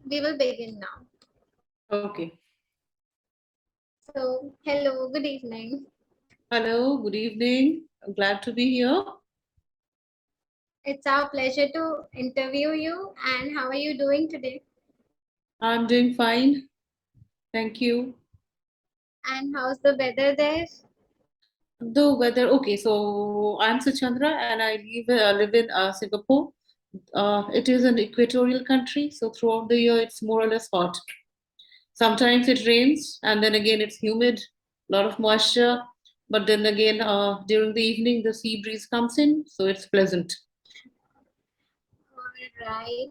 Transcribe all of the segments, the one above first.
We will begin now. Okay. So, hello, good evening. Hello, good evening. I'm glad to be here. It's our pleasure to interview you. And how are you doing today? I'm doing fine. Thank you. And how's the weather there? The weather, okay, so I'm Suchandra and I live in Singapore. It is an equatorial country, so throughout the year it's more or less hot. Sometimes it rains and then again it's humid, a lot of moisture. But then again, during the evening, the sea breeze comes in, so it's pleasant. All right.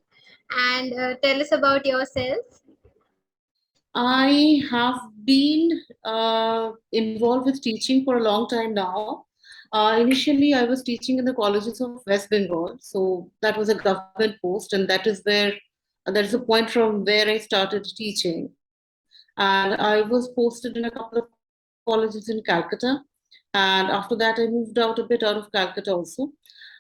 And tell us about yourself. I have been involved with teaching for a long time now. Initially, I was teaching in the colleges of West Bengal, so that was a government post, and that is where that is a point from where I started teaching. And I was posted in a couple of colleges in Calcutta, and after that, I moved out a bit out of Calcutta also.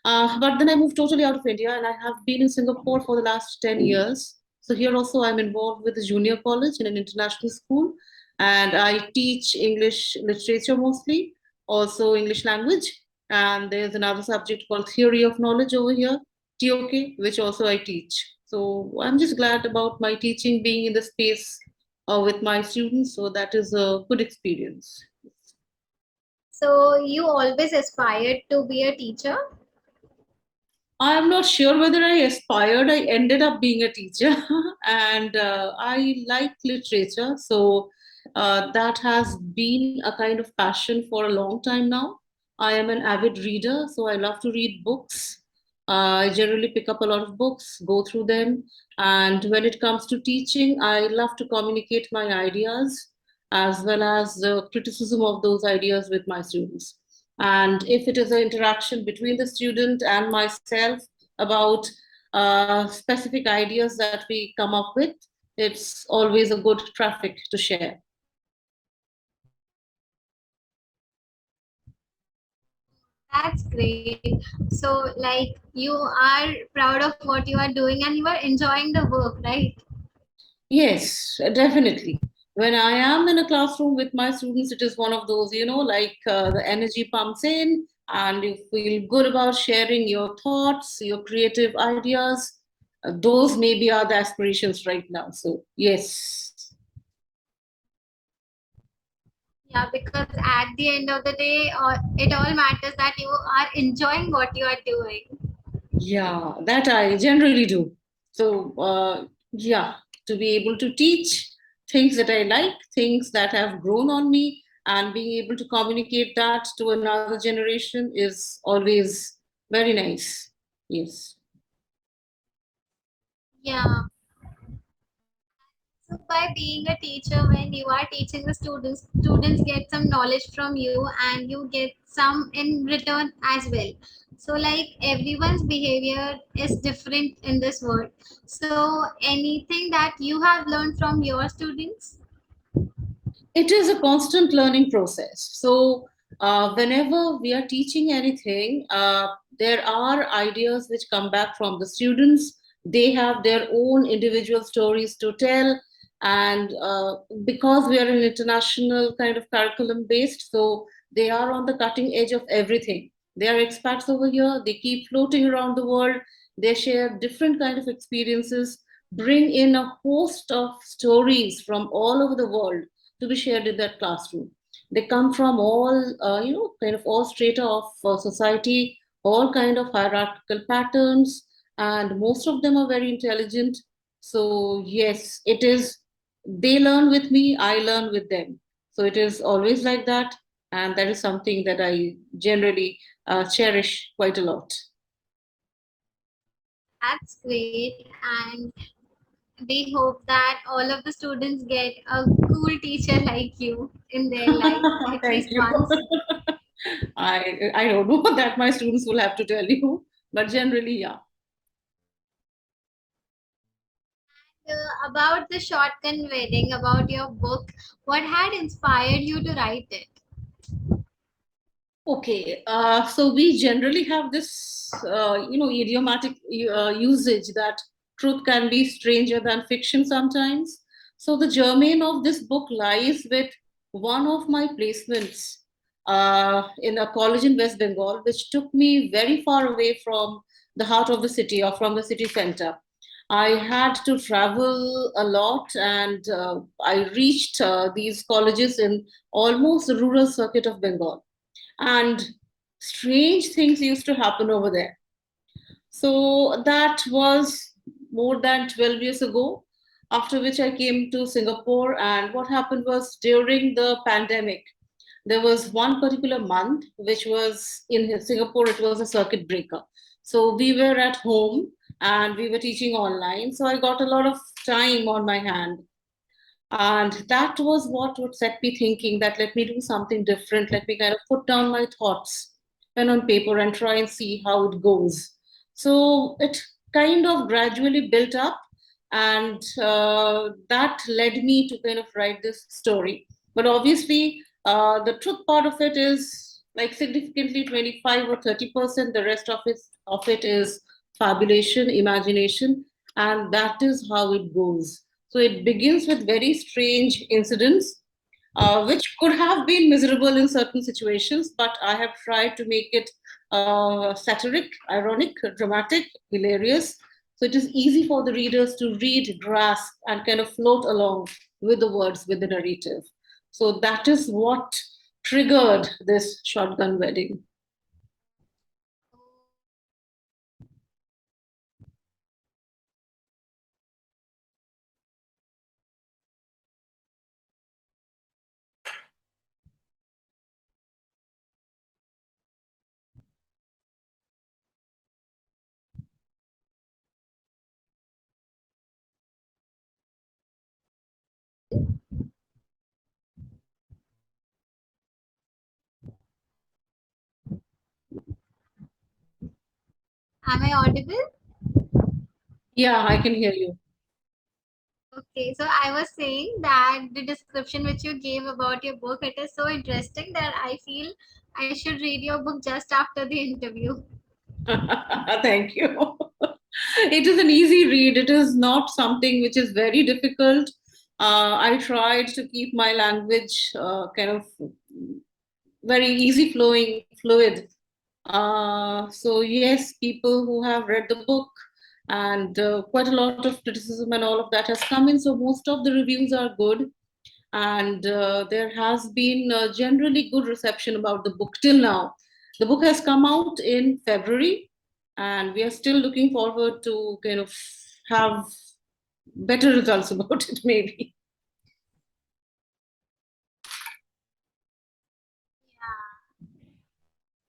But then I moved totally out of India, and I have been in Singapore for the last 10 years. So here also, I'm involved with the junior college in an international school, and I teach English literature mostly, also English language. And there's another subject called Theory of Knowledge over here, TOK, which also I teach. So I'm just glad about my teaching being in the space with my students. So that is a good experience. So, you always aspired to be a teacher? I'm not sure whether I aspired. I ended up being a teacher, and I like literature. So that has been a kind of passion for a long time now. I am an avid reader, so I love to read books. I generally pick up a lot of books, go through them. And when it comes to teaching, I love to communicate my ideas as well as the criticism of those ideas with my students. And if it is an interaction between the student and myself about specific ideas that we come up with, it's always a good traffic to share. That's great. So, like, you are proud of what you are doing and you are enjoying the work, right? Yes, definitely. When I am in a classroom with my students, it is one of those, like the energy pumps in and you feel good about sharing your thoughts, your creative ideas. Those maybe are the aspirations right now. So, yes. Yeah, because at the end of the day, it all matters that you are enjoying what you are doing. Yeah, that I generally do. So, yeah, to be able to teach things that I like, things that have grown on me, and being able to communicate that to another generation is always very nice. Yes. Yeah. So by being a teacher, when you are teaching the students, students get some knowledge from you and you get some in return as well. So like everyone's behavior is different in this world. So anything that you have learned from your students? It is a constant learning process. So, whenever we are teaching anything, there are ideas which come back from the students. They have their own individual stories to tell. And because we are an international kind of curriculum based, so they are on the cutting edge of everything. They are expats over here, they keep floating around the world, they share different kind of experiences, bring in a host of stories from all over the world to be shared in that classroom. They come from all, kind of all strata of society, all kind of hierarchical patterns, and most of them are very intelligent. So yes, it is. They learn with me, I learn with them. So it is always like that, and that is something that I generally cherish quite a lot. That's great. And we hope that all of the students get a cool teacher like you in their life at Thank least you. once. I don't know that my students will have to tell you, but generally, yeah. About the shotgun wedding, about your book, what had inspired you to write it? Okay, so we generally have this, idiomatic usage that truth can be stranger than fiction sometimes. So the germane of this book lies with one of my placements in a college in West Bengal, which took me very far away from the heart of the city or from the city center. I had to travel a lot, and I reached these colleges in almost the rural circuit of Bengal. And strange things used to happen over there. So that was more than 12 years ago, after which I came to Singapore. And what happened was during the pandemic, there was one particular month which was in Singapore, it was a circuit breaker. So we were at home and we were teaching online. So I got a lot of time on my hand. And that was what would set me thinking that let me do something different. Let me kind of put down my thoughts, pen on paper, and try and see how it goes. So it kind of gradually built up, and that led me to kind of write this story. But obviously, the truth part of it is like significantly 25 or 30%. The rest of it is fabulation, imagination, and that is how it goes. So it begins with very strange incidents, which could have been miserable in certain situations, but I have tried to make it satiric, ironic, dramatic, hilarious. So it is easy for the readers to read, grasp, and kind of float along with the words, with the narrative. So that is what triggered this shotgun wedding. Am I audible? Yeah, I can hear you. Okay, so I was saying that the description which you gave about your book, it is so interesting that I feel I should read your book just after the interview. Thank you. It is an easy read. It is not something which is very difficult. I tried to keep my language kind of very easy flowing, fluid. So yes, people who have read the book, and quite a lot of criticism and all of that has come in. So most of the reviews are good, and there has been generally good reception about the book till now. The book has come out in February, and we are still looking forward to kind of have better results about it, maybe.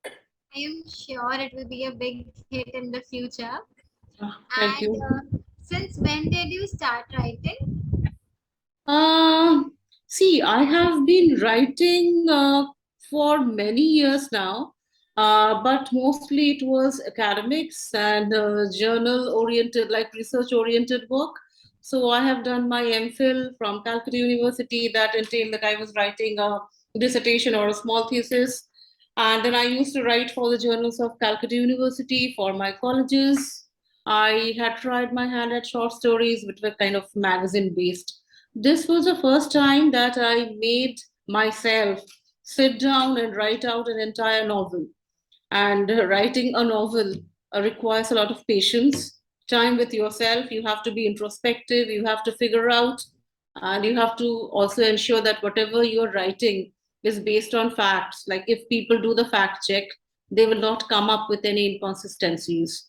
Yeah, I am sure it will be a big hit in the future. And Thank you. since when did you start writing? Um, See, I have been writing for many years now, but mostly it was academics and journal oriented, like research oriented work. So I have done my MPhil from Calcutta University. That entailed that I was writing a dissertation or a small thesis. And then I used to write for the journals of Calcutta University for my colleges. I had tried my hand at short stories, which were kind of magazine based. This was the first time that I made myself sit down and write out an entire novel. And writing a novel requires a lot of patience, time with yourself. You have to be introspective, you have to figure out, and you have to also ensure that whatever you're writing is based on facts. Like if people do the fact check, they will not come up with any inconsistencies.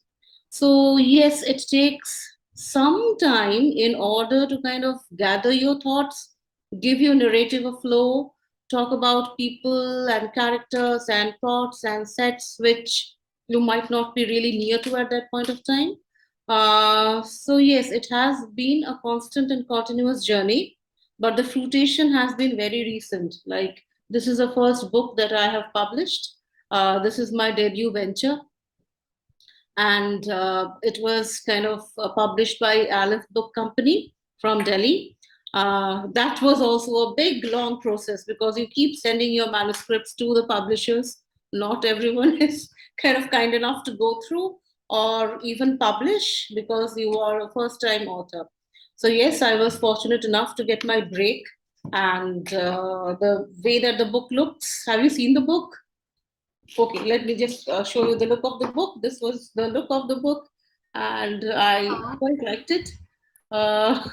So, yes, it takes some time in order to kind of gather your thoughts, give your narrative a flow, talk about people and characters and plots and sets which you might not be really near to at that point of time. So, yes, it has been a constant and continuous journey, but the fruition has been very recent. Like, this is the first book that I have published. This is my debut venture, and it was kind of published by Aleph Book Company from Delhi. That was also a big, long process because you keep sending your manuscripts to the publishers. Not everyone is kind enough to go through. or even publish because you are a first time author. So, yes, I was fortunate enough to get my break. And the way that the book looks, have you seen the book? Okay, let me just show you the look of the book. This was the look of the book, and I Oh, quite liked it. Uh,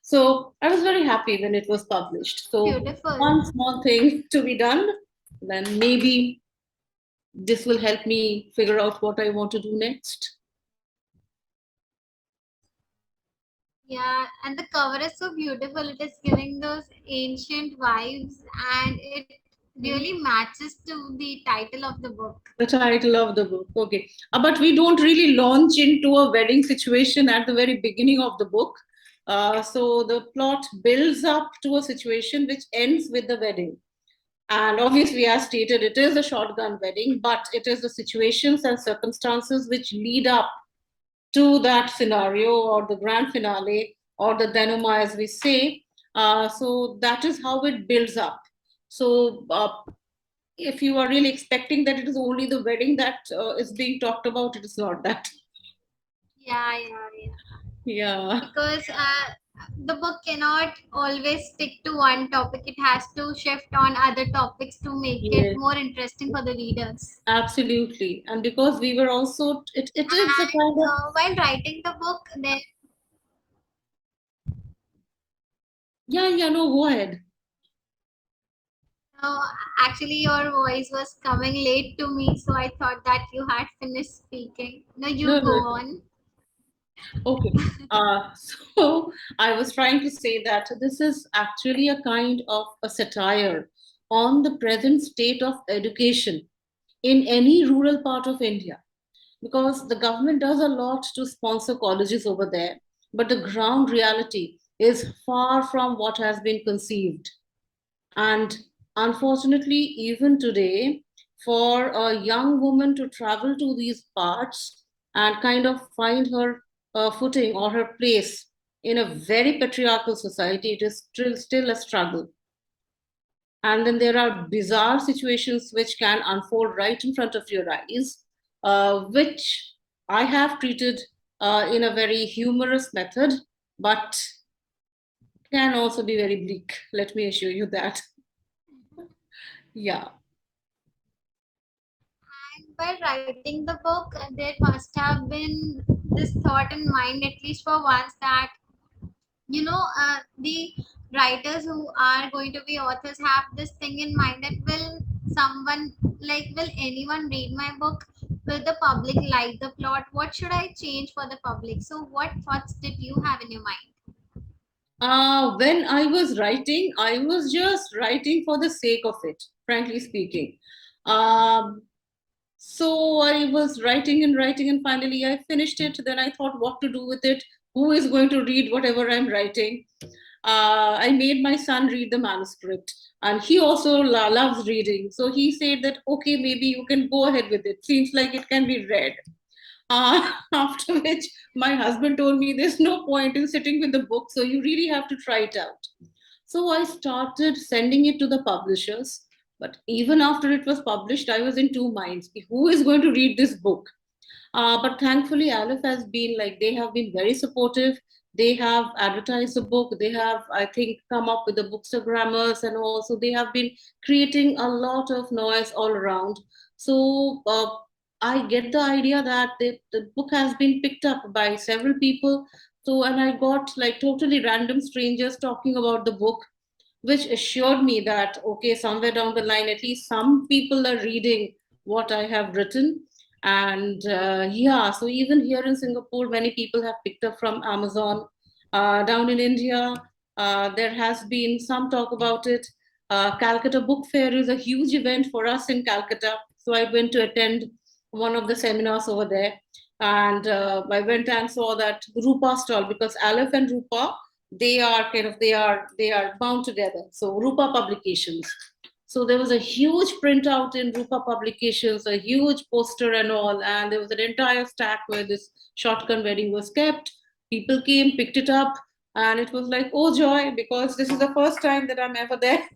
so I was very happy when it was published. So beautiful. one small thing to be done, then maybe this will help me figure out what I want to do next. Yeah, and the cover is so beautiful. It is giving those ancient vibes, and it really matches to the title of the book. The title of the book. Okay. But we don't really launch into a wedding situation at the very beginning of the book. So the plot builds up to a situation which ends with the wedding. And obviously, as stated, it is a shotgun wedding, but it is the situations and circumstances which lead up to that scenario or the grand finale or the denouement, as we say. So that is how it builds up. So if you are really expecting that it is only the wedding that is being talked about, it is not that. Yeah, yeah, yeah. Yeah. Because the book cannot always stick to one topic. It has to shift on other topics to make it Yes, more interesting for the readers. absolutely. And because we were also, it is a kind And of, while writing the book, there yeah, yeah, no, go ahead. actually your voice was coming late to me, so I thought that you had finished speaking. No, you No, go no, no. on. Okay. So I was trying to say that this is actually a kind of a satire on the present state of education in any rural part of India, because the government does a lot to sponsor colleges over there, but the ground reality is far from what has been conceived. And unfortunately, even today, for a young woman to travel to these parts and kind of find her footing or her place in a very patriarchal society, it is still a struggle. And then there are bizarre situations which can unfold right in front of your eyes, which I have treated in a very humorous method, but can also be very bleak. Let me assure you that. Yeah. And while writing the book, there must have been this thought in mind, at least for once, that the writers who are going to be authors have this thing in mind that will anyone read my book? Will the public like the plot? What should I change for the public? So what thoughts did you have in your mind? When I was writing, I was just writing for the sake of it, frankly speaking. Um, so I was writing, and finally I finished it. Then I thought what to do with it. Who is going to read whatever I'm writing? I made my son read the manuscript, and he also loves reading. So he said that, okay, maybe you can go ahead with it. Seems like it can be read. After which my husband told me there's no point in sitting with the book, so you really have to try it out. So I started sending it to the publishers. But even after it was published, I was in two minds. Who is going to read this book? But thankfully, Aleph has been like, they have been very supportive. They have advertised the book. They have, I think, come up with the bookstagrammers, and also they have been creating a lot of noise all around. So I get the idea that the book has been picked up by several people. So, and I got like totally random strangers talking about the book, which assured me that, okay, somewhere down the line, at least some people are reading what I have written. And yeah, so even here in Singapore, many people have picked up from Amazon. Down in India, there has been some talk about it. Calcutta Book Fair is a huge event for us in Calcutta. So I went to attend one of the seminars over there. And I went and saw that Rupa stall, because Aleph and Rupa, they are bound together. So Rupa Publications. So there was a huge printout in Rupa Publications, a huge poster and all, and there was an entire stack where this shotgun wedding was kept. People came, picked it up, and it was like, oh joy, because this is the first time that I'm ever there,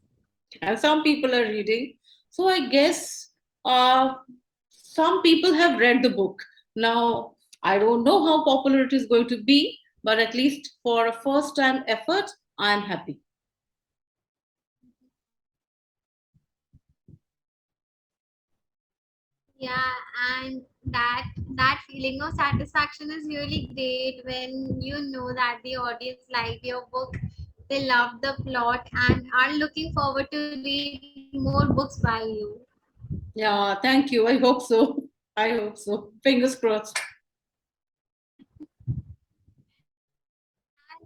and some people are reading. So I guess some people have read the book, Now, I don't know how popular it is going to be, but at least for a first time effort, I am happy. Yeah, and that feeling of satisfaction is really great when you know that the audience liked your book, they love the plot and are looking forward to read more books by you. Yeah, thank you. I hope so. I hope so. Fingers crossed.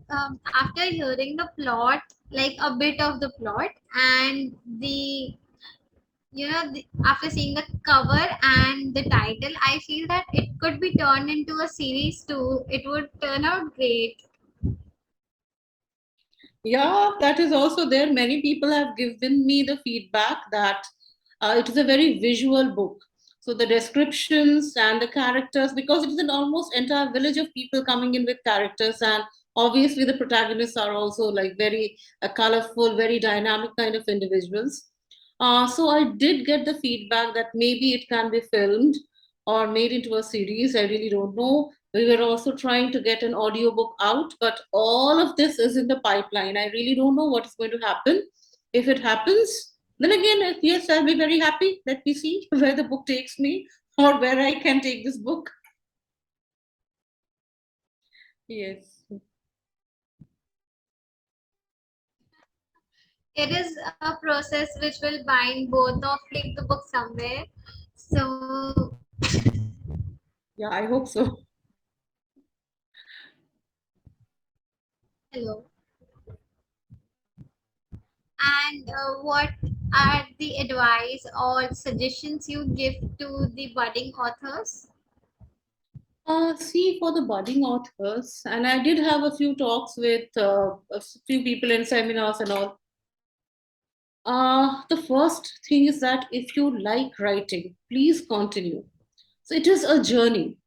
After hearing the plot, like a bit of the plot, and after seeing the cover and the title, I feel that it could be turned into a series too. It would turn out great. Yeah, that is also there. Many people have given me the feedback that it is a very visual book. So the descriptions and the characters, because it is an almost entire village of people coming in with characters, and obviously the protagonists are also like very colorful, very dynamic kind of individuals. So I did get the feedback that maybe it can be filmed or made into a series. I really don't know. We were also trying to get an audiobook out, but all of this is in the pipeline. I really don't know what is going to happen. If it happens, then again, yes, I'll be very happy. Let me see where the book takes me or where I can take this book. Yes. It is a process which will bind both of like the book somewhere. So Yeah, I hope so. hello. And what are the advice or suggestions you give to the budding authors? See, for the budding authors, and I did have a few talks with a few people in seminars and all. The first thing is that if you like writing, please continue. So it is a journey,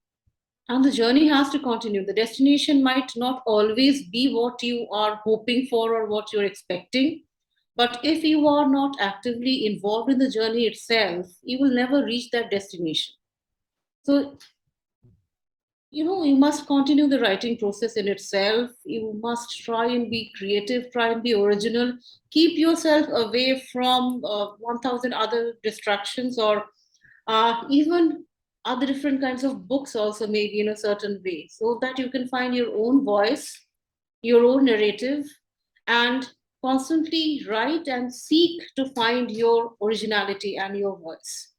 and the journey has to continue. The destination might not always be what you are hoping for or what you're expecting, but if you are not actively involved in the journey itself, you will never reach that destination. So you must continue the writing process in itself. You must try and be creative, try and be original, keep yourself away from 1000 other distractions, or even other different kinds of books also, maybe in a certain way, so that you can find your own voice, your own narrative, and constantly write and seek to find your originality and your voice.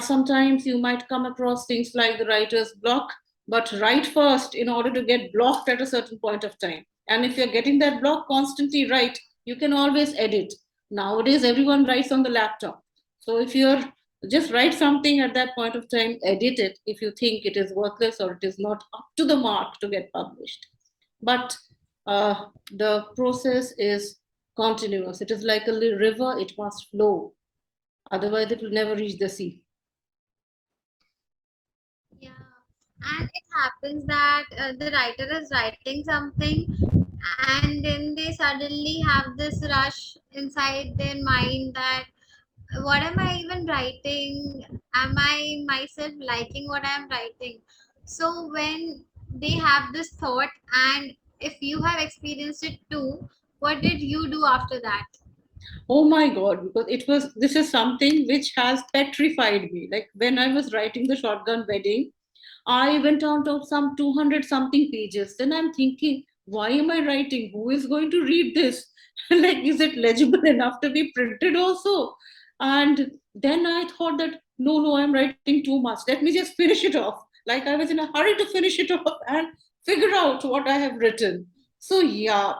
Sometimes you might come across things like the writer's block, but write first in order to get blocked at a certain point of time. And if you're getting that block, constantly write. You can always edit. Nowadays, everyone writes on the laptop. So if you're just write something at that point of time, edit it if you think it is worthless or it is not up to the mark to get published. But the process is continuous. It is like a river, it must flow. Otherwise, it will never reach the sea. Yeah, and it happens that the writer is writing something, and then they suddenly have this rush inside their mind that what am I even writing? Am I myself liking what I'm writing? So when they have this thought, and if you have experienced it too, what did you do after that? Oh my God, because this is something which has petrified me. Like when I was writing the shotgun wedding, I went out of some 200 something pages. Then I'm thinking, why am I writing? Who is going to read this? Like, is it legible enough to be printed also? And then I thought that, no, no, I'm writing too much. Let me just finish it off. Like I was in a hurry to finish it off and figure out what I have written. So, yeah,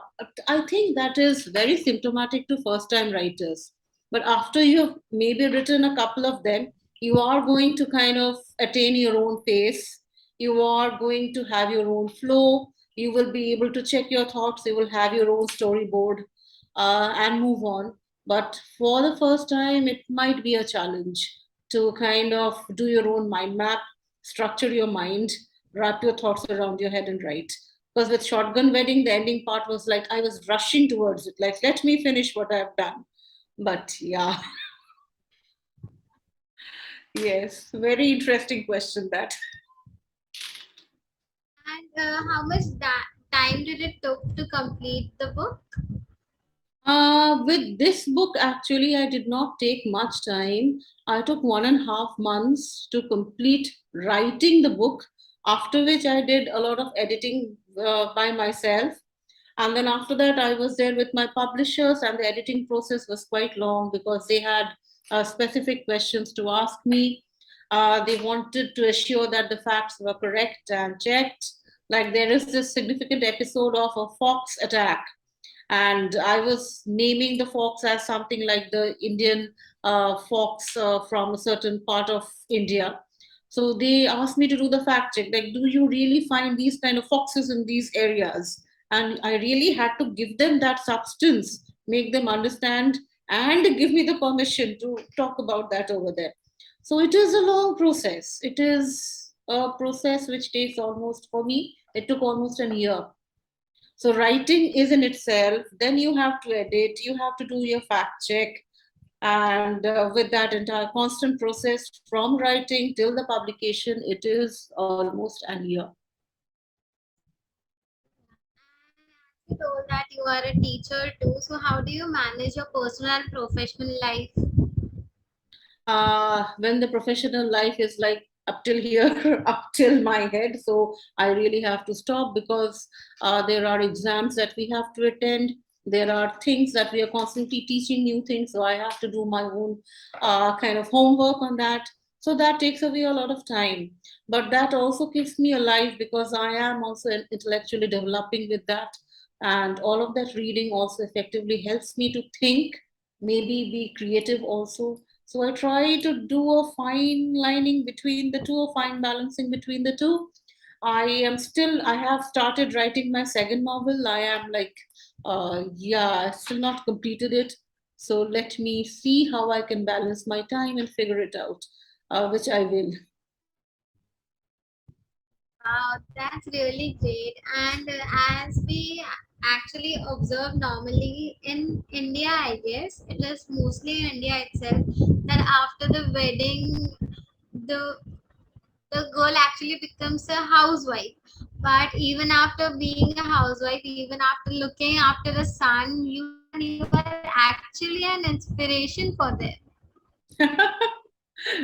I think that is very symptomatic to first time writers. But after you've maybe written a couple of them, you are going to kind of attain your own pace. You are going to have your own flow. You will be able to check your thoughts. You will have your own storyboard and move on. But for the first time, it might be a challenge to kind of do your own mind map, structure your mind, wrap your thoughts around your head and write. Because with Shotgun Wedding, the ending part was like I was rushing towards it, like, let me finish what I've done. But yeah, yes, very interesting question that. And time did it took to complete the book? With this book, actually, I did not take much time. I took 1.5 months to complete writing the book, after which I did a lot of editing by myself. And then after that, I was there with my publishers, and the editing process was quite long because they had specific questions to ask me. They wanted to assure that the facts were correct and checked. Like there is this significant episode of a fox attack, and I was naming the fox as something like the Indian fox from a certain part of India. So they asked me to do the fact check, like, do you really find these kind of foxes in these areas? And I really had to give them that substance, make them understand, and give me the permission to talk about that over there. So it is a long process. It is a process which takes almost, for me, it took almost a year. So writing is in itself, then you have to edit, you have to do your fact check, and with that entire constant process from writing till the publication, it is almost an year. And as you told that you are a teacher too, so how do you manage your personal and professional life? When the professional life is like up till here, up till my head, so I really have to stop because there are exams that we have to attend. There are things that we are constantly teaching new things, so I have to do my own kind of homework on that. So that takes away a lot of time, but that also keeps me alive because I am also intellectually developing with that, and all of that reading also effectively helps me to think, maybe be creative also. So I try to do a fine lining between the two, a fine balancing between the two. I have started writing my second novel. I am like, yeah, still not completed it. So let me see how I can balance my time and figure it out, which I will. Wow, that's really great. And as we actually observe normally in India, I guess it is mostly in India itself that after the wedding, the the girl actually becomes a housewife. But even after being a housewife, even after looking after a son, you are actually an inspiration for them.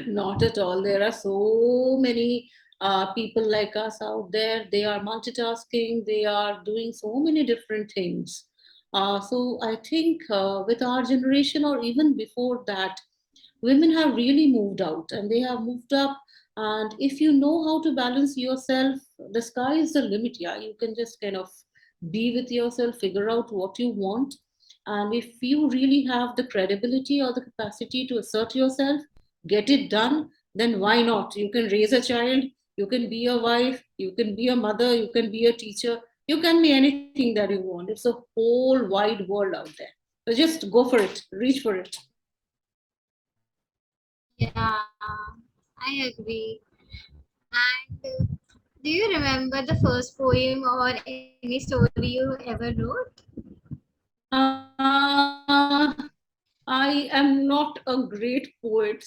Not at all. There are so many people like us out there. They are multitasking, they are doing so many different things. So I think with our generation, or even before that, women have really moved out and they have moved up. And if you know how to balance yourself, the sky is the limit. Yeah, you can just kind of be with yourself, figure out what you want. And if you really have the credibility or the capacity to assert yourself, get it done, then why not? You can raise a child, you can be a wife, you can be a mother, you can be a teacher, you can be anything that you want. It's a whole wide world out there. So just go for it, reach for it. Yeah, I agree. And do you remember the first poem or any story you ever wrote? I am not a great poet,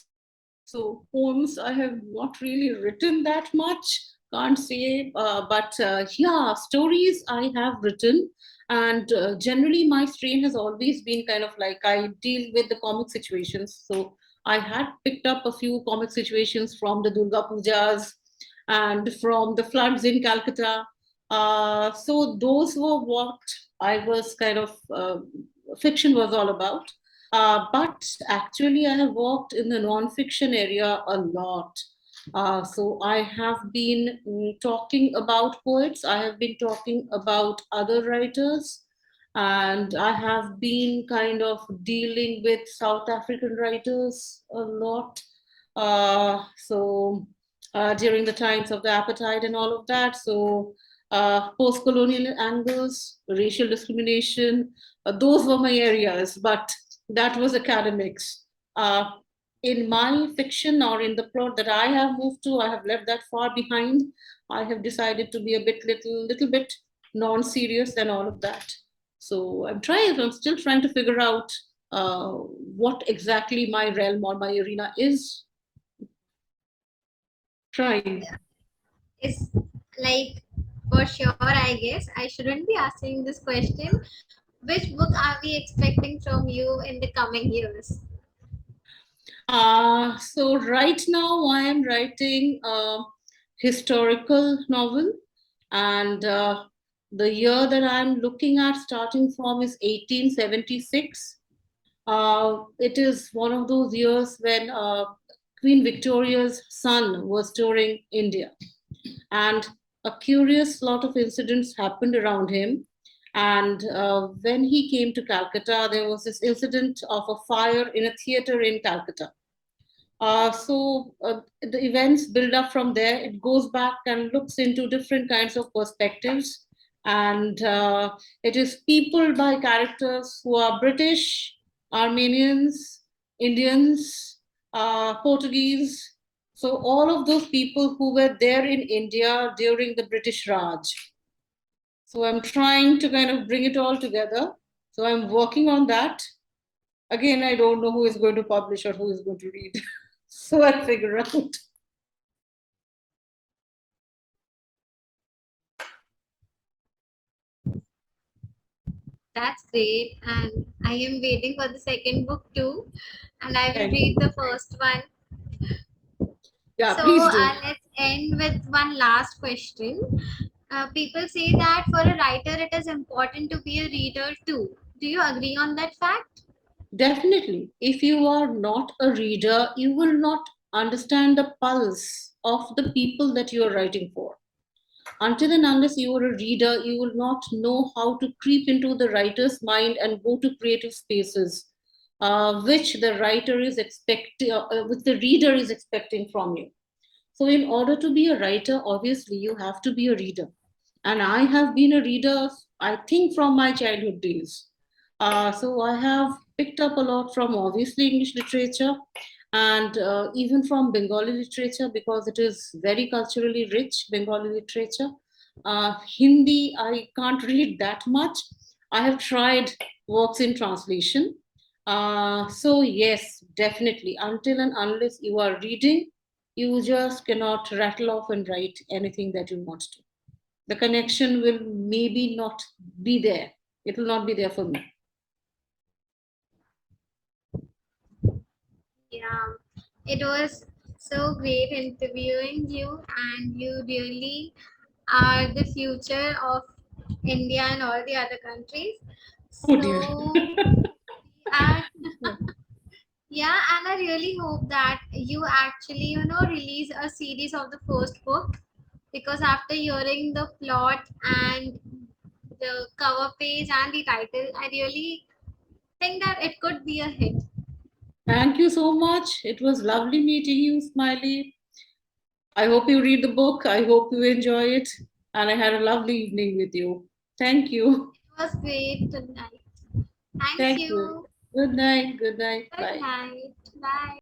so poems I have not really written that much. Can't say, but yeah, stories I have written, and generally my strain has always been kind of like I deal with the comic situations. So I had picked up a few comic situations from the Durga Pujas and from the floods in Calcutta. So those were what I was kind of fiction was all about. But actually, I have worked in the non-fiction area a lot. So I have been talking about poets. I have been talking about other writers, and I have been kind of dealing with South African writers a lot. So during the times of the appetite and all of that. So post-colonial angles, racial discrimination, those were my areas, but that was academics. In my fiction or in the plot that I have moved to, I have left that far behind. I have decided to be a little bit non-serious and all of that. So I'm still trying to figure out what exactly my realm or my arena is. Trying. It's like For sure, I guess. I shouldn't be asking this question. Which book are we expecting from you in the coming years? So right now I am writing a historical novel, and the year that I'm looking at starting from is 1876. It is one of those years when Queen Victoria's son was touring India, and a curious lot of incidents happened around him. And when he came to Calcutta, there was this incident of a fire in a theater in Calcutta. The events build up from there. It goes back and looks into different kinds of perspectives. And it is peopled by characters who are British, Armenians, Indians, Portuguese. So, all of those people who were there in India during the British Raj. So, I'm trying to kind of bring it all together. So, I'm working on that. Again, I don't know who is going to publish or who is going to read. So I figure out. That's great. And I am waiting for the second book too. And I will Thank read you. the first one. Yeah, So please do. let's end with one last question. People say that for a writer, it is important to be a reader too. Do you agree on that fact? Definitely. If you are not a reader, you will not understand the pulse of the people that you are writing for. Until and unless you are a reader, you will not know how to creep into the writer's mind and go to creative spaces, which the writer is expecting, which the reader is expecting from you. So, in order to be a writer, obviously, you have to be a reader. And I have been a reader, I think, from my childhood days. So, I have picked up a lot from obviously English literature and even from Bengali literature because it is very culturally rich, Bengali literature. Hindi, I can't read that much. I have tried works in translation. So, yes, definitely, until and unless you are reading, you just cannot rattle off and write anything that you want to. The connection will maybe not be there. It will not be there for me. Yeah, it was so great interviewing you, and you really are the future of India and all the other countries. Oh dear. So, and yeah, and I really hope that you actually, release a series of the first book, because after hearing the plot and the cover page and the title, I really think that it could be a hit. Thank you so much. It was lovely meeting you, Smiley. I hope you read the book. I hope you enjoy it. And I had a lovely evening with you. Thank you. It was great tonight. Thank Thank you. you. Good night. Good night. Good Bye. night. Bye.